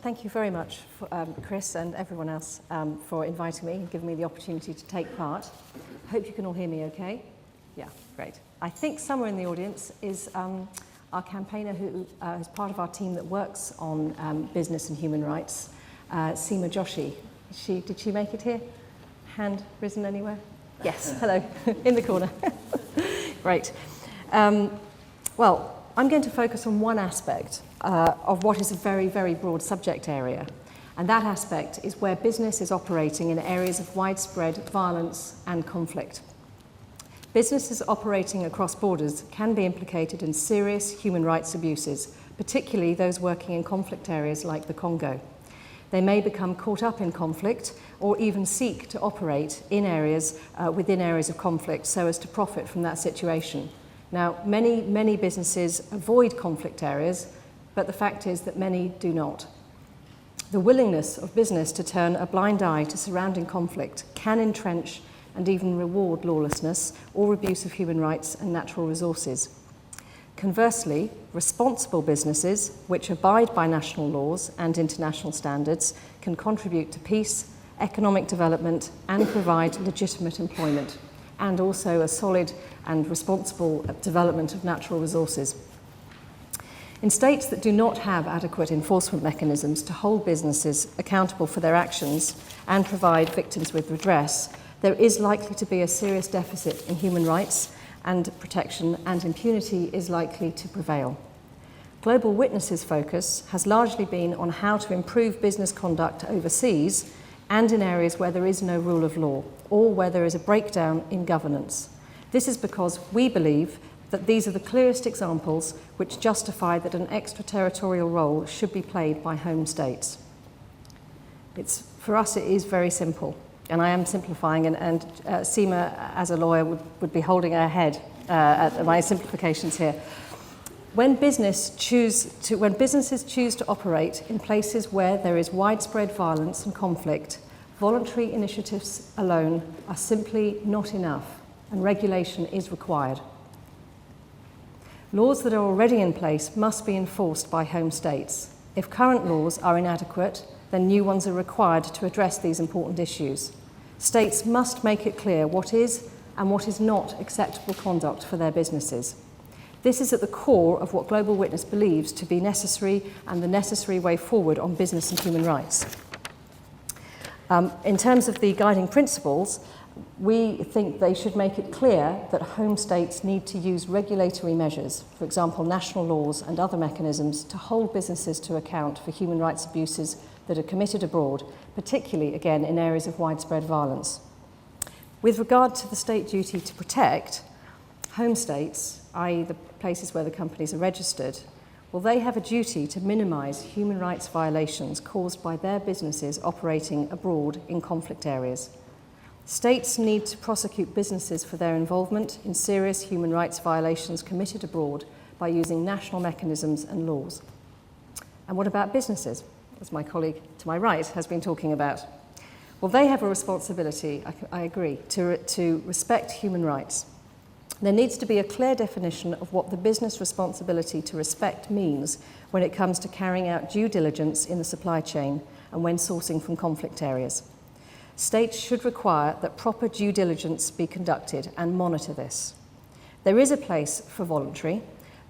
Thank you very much, Chris and everyone else, for inviting me and giving me the opportunity to take part. I hope you can all hear me okay. Yeah, great. I think somewhere in the audience is our campaigner who is part of our team that works on business and human rights, Seema Joshi. Did she make it here? Hand risen anywhere? Yes, hello, in the corner. Great. Well, I'm going to focus on one aspect of what is a very, very broad subject area. And that aspect is where business is operating in areas of widespread violence and conflict. Businesses operating across borders can be implicated in serious human rights abuses, particularly those working in conflict areas like the Congo. They may become caught up in conflict or even seek to operate in areas within areas of conflict so as to profit from that situation. Now, many businesses avoid conflict areas, but the fact is that many do not. The willingness of business to turn a blind eye to surrounding conflict can entrench and even reward lawlessness or abuse of human rights and natural resources. Conversely, responsible businesses, which abide by national laws and international standards, can contribute to peace, economic development, and provide legitimate employment, and also a solid and responsible development of natural resources. In states that do not have adequate enforcement mechanisms to hold businesses accountable for their actions and provide victims with redress, there is likely to be a serious deficit in human rights and protection, and impunity is likely to prevail. Global Witness's focus has largely been on how to improve business conduct overseas and in areas where there is no rule of law or where there is a breakdown in governance. This is because we believe that these are the clearest examples which justify that an extraterritorial role should be played by home states. For us, it is very simple, and I am simplifying, and Seema, as a lawyer, would be holding her head at my simplifications here. When businesses choose to operate in places where there is widespread violence and conflict, voluntary initiatives alone are simply not enough, and regulation is required. Laws that are already in place must be enforced by home states. If current laws are inadequate, then new ones are required to address these important issues. States must make it clear what is and what is not acceptable conduct for their businesses. This is at the core of what Global Witness believes to be necessary and the necessary way forward on business and human rights. In terms of the guiding principles, we think they should make it clear that home states need to use regulatory measures, for example, national laws and other mechanisms, to hold businesses to account for human rights abuses that are committed abroad, particularly, again, in areas of widespread violence. With regard to the state duty to protect, home states, i.e. the places where the companies are registered, well, they have a duty to minimise human rights violations caused by their businesses operating abroad in conflict areas. States need to prosecute businesses for their involvement in serious human rights violations committed abroad by using national mechanisms and laws. And what about businesses, as my colleague to my right has been talking about? Well, they have a responsibility, I agree, to respect human rights. There needs to be a clear definition of what the business responsibility to respect means when it comes to carrying out due diligence in the supply chain and when sourcing from conflict areas. States should require that proper due diligence be conducted and monitor this. There is a place for voluntary,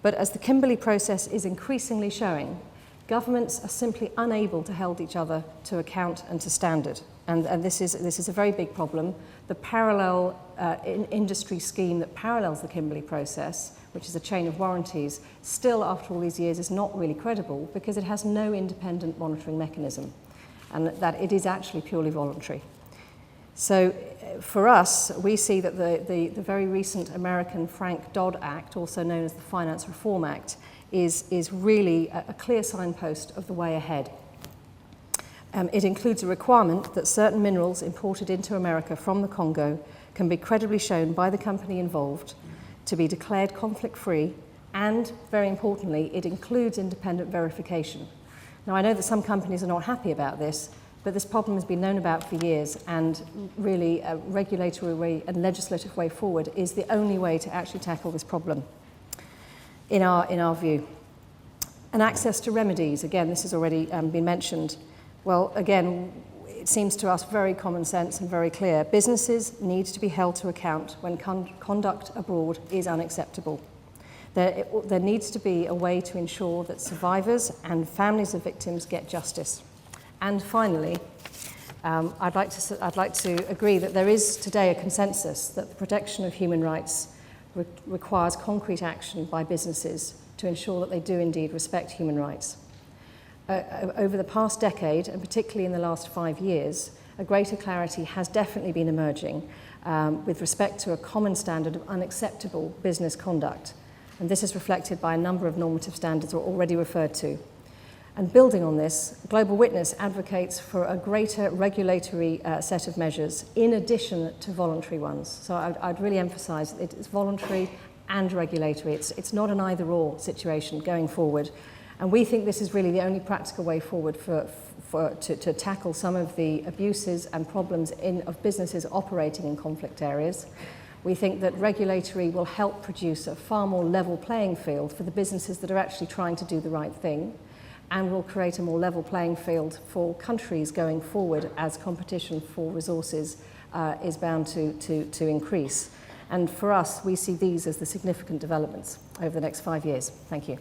but as the Kimberley process is increasingly showing, governments are simply unable to hold each other to account and to standard. And this is a very big problem. The parallel industry scheme that parallels the Kimberley process, which is a chain of warranties, still after all these years is not really credible because it has no independent monitoring mechanism, and that it is actually purely voluntary. So for us, we see that the very recent American Frank-Dodd Act, also known as the Finance Reform Act, is really a clear signpost of the way ahead. It includes a requirement that certain minerals imported into America from the Congo can be credibly shown by the company involved to be declared conflict-free, and, very importantly, it includes independent verification. Now, I know that some companies are not happy about this, but this problem has been known about for years, and really a regulatory way and legislative way forward is the only way to actually tackle this problem, in our view. And access to remedies, again, this has already been mentioned. Well, again, it seems to us very common sense and very clear. Businesses need to be held to account when conduct abroad is unacceptable. There needs to be a way to ensure that survivors and families of victims get justice. And finally, I'd like to agree that there is today a consensus that the protection of human rights requires concrete action by businesses to ensure that they do indeed respect human rights. Over the past decade, and particularly in the last 5 years, a greater clarity has definitely been emerging with respect to a common standard of unacceptable business conduct. And this is reflected by a number of normative standards already referred to. And building on this, Global Witness advocates for a greater regulatory set of measures in addition to voluntary ones. So I'd really emphasise that it's voluntary and regulatory. It's not an either-or situation going forward. And we think this is really the only practical way forward to tackle some of the abuses and problems of businesses operating in conflict areas. We think that regulatory will help produce a far more level playing field for the businesses that are actually trying to do the right thing, and will create a more level playing field for countries going forward as competition for resources is bound to increase. And for us, we see these as the significant developments over the next 5 years. Thank you.